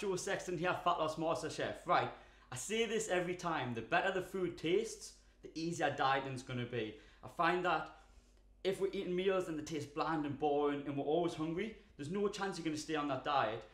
Joe Sexton here, Fatloss Masterchef. Right, I say this every time, the better the food tastes, the easier dieting's going to be. I find that if we're eating meals and they taste bland and boring and we're always hungry, there's no chance you're going to stay on that diet.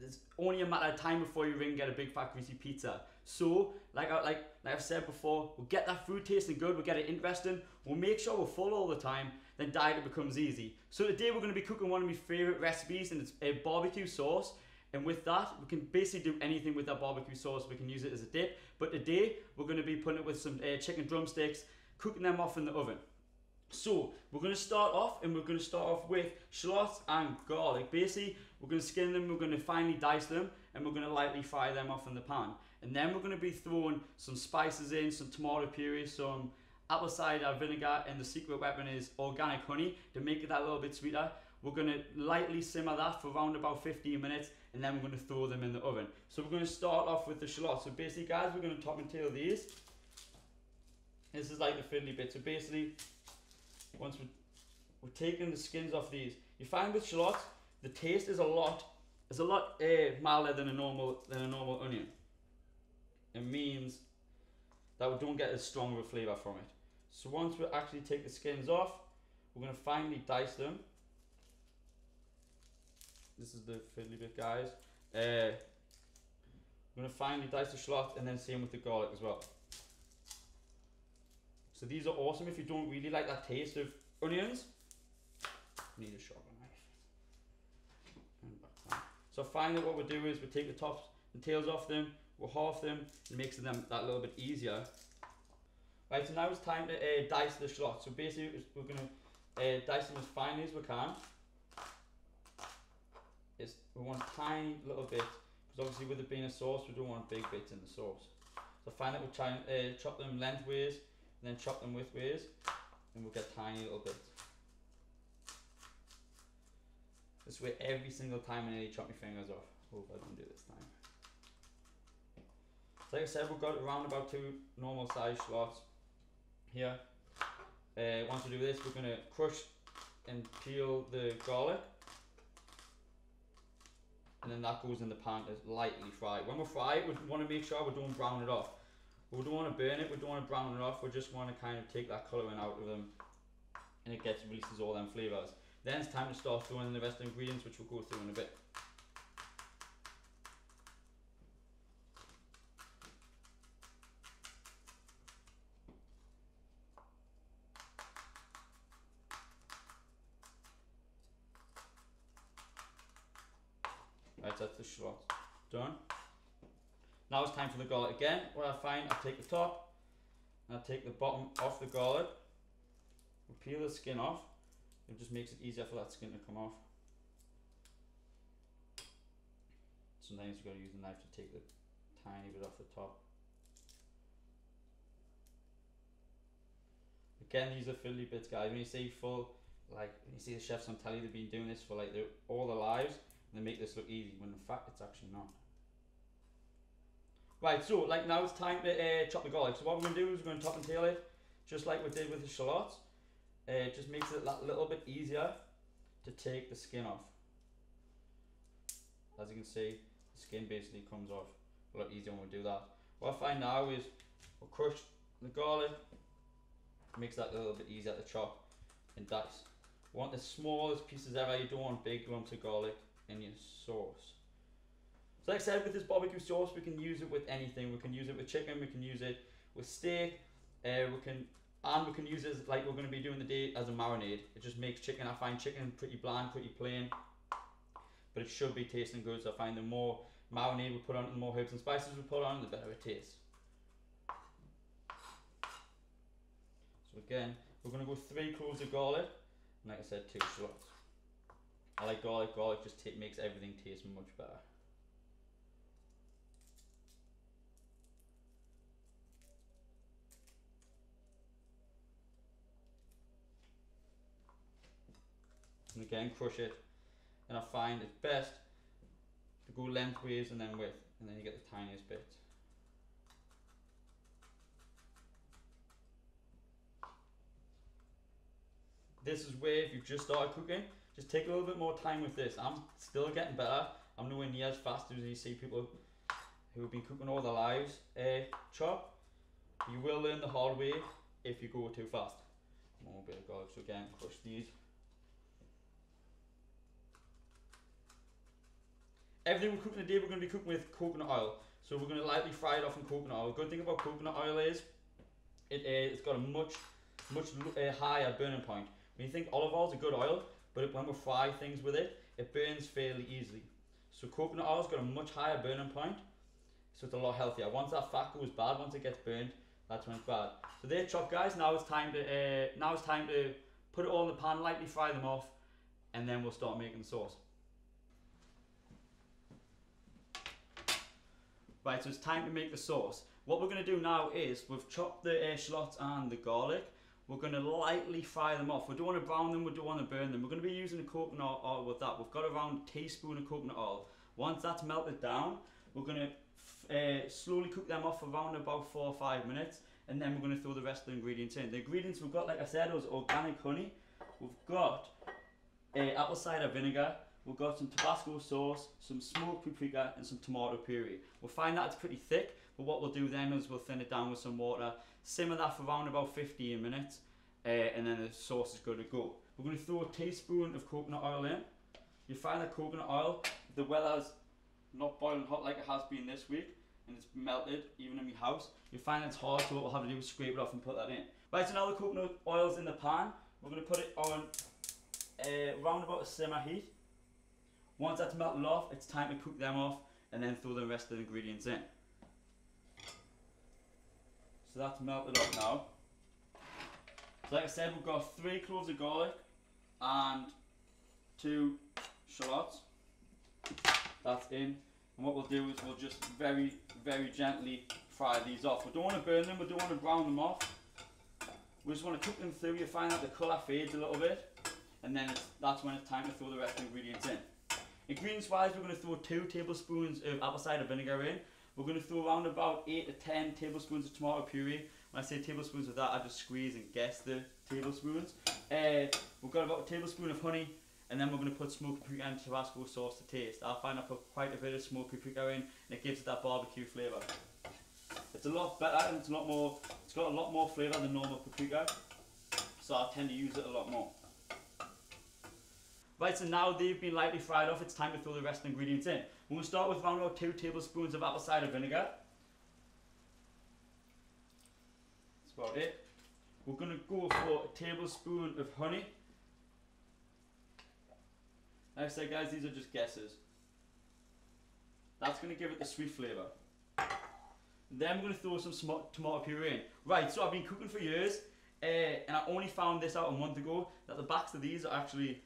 There's only a matter of time before you ring and get a big fat greasy pizza. So, like I've said before, we'll get that food tasting good, we'll get it interesting, we'll make sure we're full all the time, then dieting becomes easy. So today we're going to be cooking one of my favourite recipes, and it's a barbecue sauce. And with that, we can basically do anything with that barbecue sauce. We can use it as a dip. But today, we're going to be putting it with some chicken drumsticks, cooking them off in the oven. So, we're going to start off, and we're going to start off with shallots and garlic. Basically, we're going to skin them, we're going to finely dice them, and we're going to lightly fry them off in the pan. And then we're going to be throwing some spices in, some tomato puree, some apple cider vinegar, and the secret weapon is organic honey to make it that little bit sweeter. We're going to lightly simmer that for around about 15 minutes, and then we're going to throw them in the oven. So we're going to start off with the shallots. So basically, guys, we're going to top and tail these. This is like the fiddly bit. So basically, once we're taking the skins off these, you find with shallots, the taste is a lot milder than a normal onion. It means that we don't get as strong of a flavour from it. So once we actually take the skins off, we're going to finely dice them. This is the fiddly bit, guys. I'm going to finely dice the shallot, and then same with the garlic as well. So these are awesome if you don't really like that taste of onions. You need a sharper knife. And back down. So finally what we'll do is we'll take the tops and tails off them, we'll half them, and makes them that little bit easier. Right, so now it's time to dice the shallots. So basically we're going to dice them as finely as we can. We want a tiny little bit, because obviously with it being a sauce, we don't want big bits in the sauce. So finally we'll try and chop them lengthways, and then chop them widthways, and we'll get tiny little bits. This way every single time I nearly chop my fingers off. Hope I don't do this time. So like I said, we've got around about 2 normal size shallots here. Once we do this, we're going to crush and peel the garlic. And then that goes in the pan to lightly fry. When we fry it, we want to make sure we don't brown it off. We don't want to burn it, we don't want to brown it off, we just want to kind of take that colouring out of them, and it releases all them flavours. Then it's time to start throwing in the rest of the ingredients, which we'll go through in a bit. Right, that's the shallot done. Now it's time for the garlic again. What I find, I take the top and I take the bottom off the garlic. We peel the skin off. It just makes it easier for that skin to come off. Sometimes you've got to use a knife to take the tiny bit off the top. Again, these are fiddly bits, guys. When you see full, like when you see the chefs on telly, they've been doing this for like all their lives, and they make this look easy, when in fact it's actually not. Right, so like now it's time to chop the garlic. So what we're going to do is we're going to top and tail it, just like we did with the shallots. It just makes it a little bit easier to take the skin off. As you can see, the skin basically comes off a lot easier when we do that. What I find now is we'll crush the garlic, makes that a little bit easier to chop and dice. We want the smallest pieces ever, you don't want big lumps of garlic in your sauce. So like I said, with this barbecue sauce, we can use it with anything. We can use it with chicken, we can use it with steak, we can use it as, like we're going to be doing today, as a marinade. It just makes chicken, I find chicken pretty bland, pretty plain, but it should be tasting good. So I find the more marinade we put on, the more herbs and spices we put on, the better it tastes. So again, we're going to go 3 cloves of garlic, and like I said, 2 shallots. I like garlic, garlic just makes everything taste much better. And again, crush it, and I find it's best to go lengthways and then width, and then you get the tiniest bit. This is where, if you've just started cooking, just take a little bit more time with this. I'm still getting better. I'm nowhere near as fast as you see people who have been cooking all their lives chop. You will learn the hard way if you go too fast. More bit of garlic, so again, crush these. Everything we're cooking today, we're going to be cooking with coconut oil. So we're going to lightly fry it off in coconut oil. The good thing about coconut oil is it's got a much higher burning point. When you think olive oil is a good oil, but when we fry things with it, it burns fairly easily. So coconut oil's got a much higher burning point, so it's a lot healthier. Once that fat goes bad, once it gets burnt, that's when it's bad. So they're chopped, guys. Now it's time to put it all in the pan, lightly fry them off, and then we'll start making the sauce. Right, so it's time to make the sauce. What we're going to do now is we've chopped the shallots and the garlic. We're going to lightly fry them off. We don't want to brown them, we don't want to burn them. We're going to be using coconut oil with that. We've got around a teaspoon of coconut oil. Once that's melted down, we're going to slowly cook them off for around about 4 or 5 minutes, and then we're going to throw the rest of the ingredients in. The ingredients we've got, like I said, was organic honey. We've got apple cider vinegar. We've got some tabasco sauce, some smoked paprika, and some tomato puree. We'll find that it's pretty thick, but what we'll do then is we'll thin it down with some water, simmer that for around about 15 minutes, and then the sauce is good to go. We're going to throw a teaspoon of coconut oil in. You find that coconut oil, the weather's not boiling hot like it has been this week, and it's melted even in my house. You find it's hard, so what we'll have to do is scrape it off and put that in. Right, so now the coconut oil's in the pan. We're going to put it on around about a simmer heat. Once that's melted off, it's time to cook them off and then throw the rest of the ingredients in. So that's melted off now. So like I said, we've got 3 cloves of garlic and 2 shallots. That's in. And what we'll do is we'll just very, very gently fry these off. We don't want to burn them, we don't want to brown them off. We just want to cook them through. You find that the colour fades a little bit, and then that's when it's time to throw the rest of the ingredients in. Ingredients wise, we're going to throw 2 tablespoons of apple cider vinegar in. We're going to throw around about 8 to 10 tablespoons of tomato puree. When I say tablespoons of that, I just squeeze and guess the tablespoons. We've got about a tablespoon of honey, and then we're going to put smoked paprika and tabasco sauce to taste. I find I put quite a bit of smoked paprika in, and it gives it that barbecue flavour. It's a lot better, and it's got a lot more flavour than normal paprika, so I tend to use it a lot more. Right, so now they've been lightly fried off, it's time to throw the rest of the ingredients in. We're going to start with around about 2 tablespoons of apple cider vinegar. That's about it. We're going to go for a tablespoon of honey. Like I said, guys, these are just guesses. That's going to give it the sweet flavour. Then we're going to throw some tomato puree in. Right, so I've been cooking for years, and I only found this out a month ago, that the backs of these are actually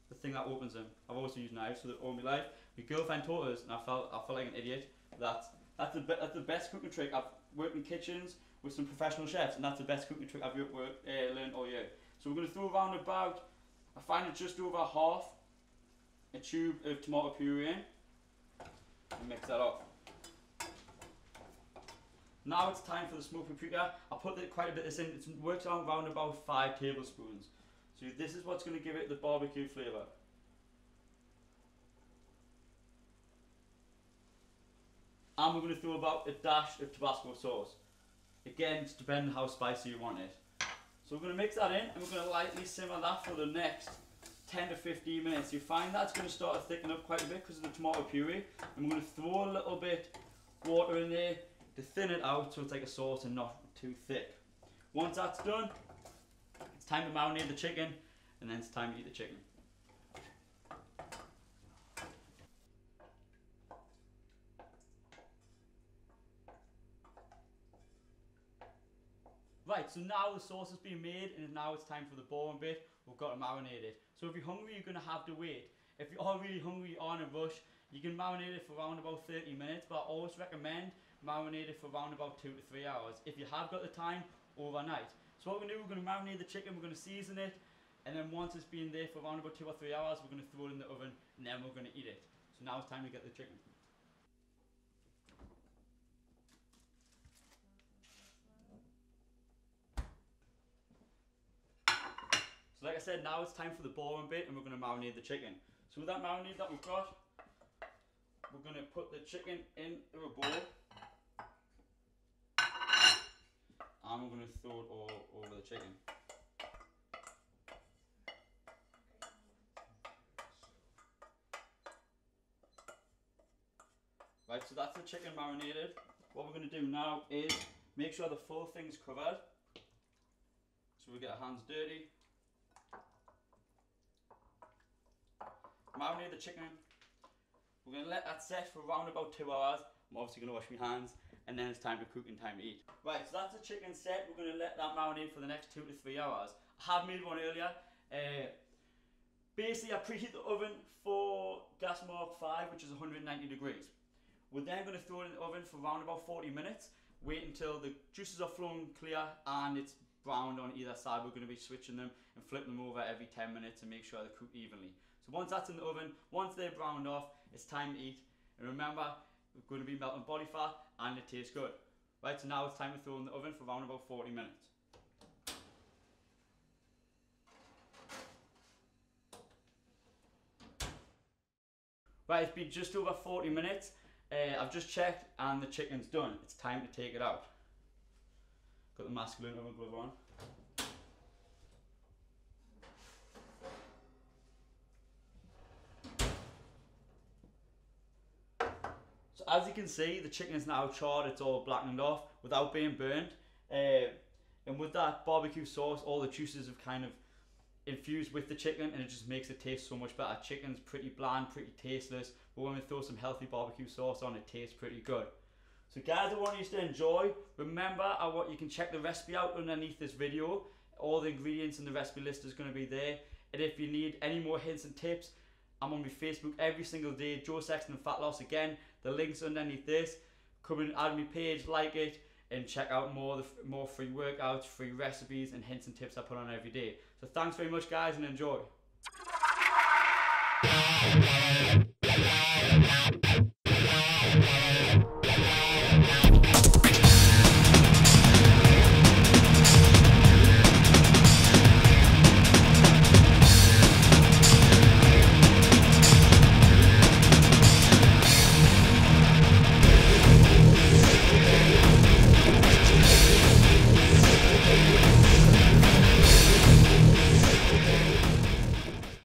the thing that opens them. I've also used knives for all my life. My girlfriend taught us, and I felt like an idiot. That's the best cooking trick. I've worked in kitchens with some professional chefs, and that's the best cooking trick I've learned all year. So we're going to throw around about, I find it just over half a tube of tomato puree in, and mix that up. Now it's time for the smoked paprika. I put quite a bit of this in. It works out around about 5 tablespoons. So this is what's going to give it the barbecue flavour. And we're going to throw about a dash of tabasco sauce. Again, it's depending on how spicy you want it. So we're going to mix that in, and we're going to lightly simmer that for the next 10 to 15 minutes. You find that's going to start to thicken up quite a bit because of the tomato puree. And we're going to throw a little bit water in there to thin it out so it's like a sauce and not too thick. Once that's done, it's time to marinate the chicken, and then it's time to eat the chicken. Right, so now the sauce has been made, and now it's time for the boring bit. We've got to marinate it. So if you're hungry, you're going to have to wait. If you are really hungry, you are in a rush, you can marinate it for around about 30 minutes, but I always recommend marinate it for around about 2 to 3 hours. If you have got the time, overnight. So what we're going to do, we're going to marinate the chicken, we're going to season it, and then once it's been there for around about 2 or 3 hours, we're going to throw it in the oven, and then we're going to eat it. So now it's time to get the chicken. So like I said, now it's time for the boring bit, and we're going to marinate the chicken. So with that marinade that we've got, we're going to put the chicken into a bowl. And we're going to throw it all over the chicken. Right, so that's the chicken marinated. What we're going to do now is make sure the full thing's covered. So we get our hands dirty. Marinate the chicken. We're going to let that set for around about 2 hours. I'm obviously going to wash my hands, and then it's time to cook and time to eat. Right, so that's the chicken set. We're going to let that marinate for the next 2 to 3 hours. I have made one earlier. Basically, I preheat the oven for gas mark 5, which is 190 degrees. We're then going to throw it in the oven for around about 40 minutes. Wait until the juices are flowing clear and it's browned on either side. We're going to be switching them and flipping them over every 10 minutes to make sure they cook evenly. So once that's in the oven, once they're browned off, it's time to eat. And remember, we're going to be melting body fat and it tastes good. Right, so now it's time to throw in the oven for around about 40 minutes. Right, it's been just over 40 minutes. I've just checked and the chicken's done. It's time to take it out. Got the masculine oven glove on. So as you can see, the chicken is now charred, it's all blackened off without being burnt. And with that barbecue sauce, all the juices have kind of infused with the chicken and it just makes it taste so much better. Chicken's pretty bland, pretty tasteless, but when we throw some healthy barbecue sauce on, it tastes pretty good. So guys, I want you to enjoy. Remember, you can check the recipe out underneath this video. All the ingredients in the recipe list is going to be there. And if you need any more hints and tips, I'm on my Facebook every single day, Joe Sexton and Fatloss. Again, the link's underneath this. Come and add my page, like it, and check out more free workouts, free recipes, and hints and tips I put on every day. So thanks very much, guys, and enjoy.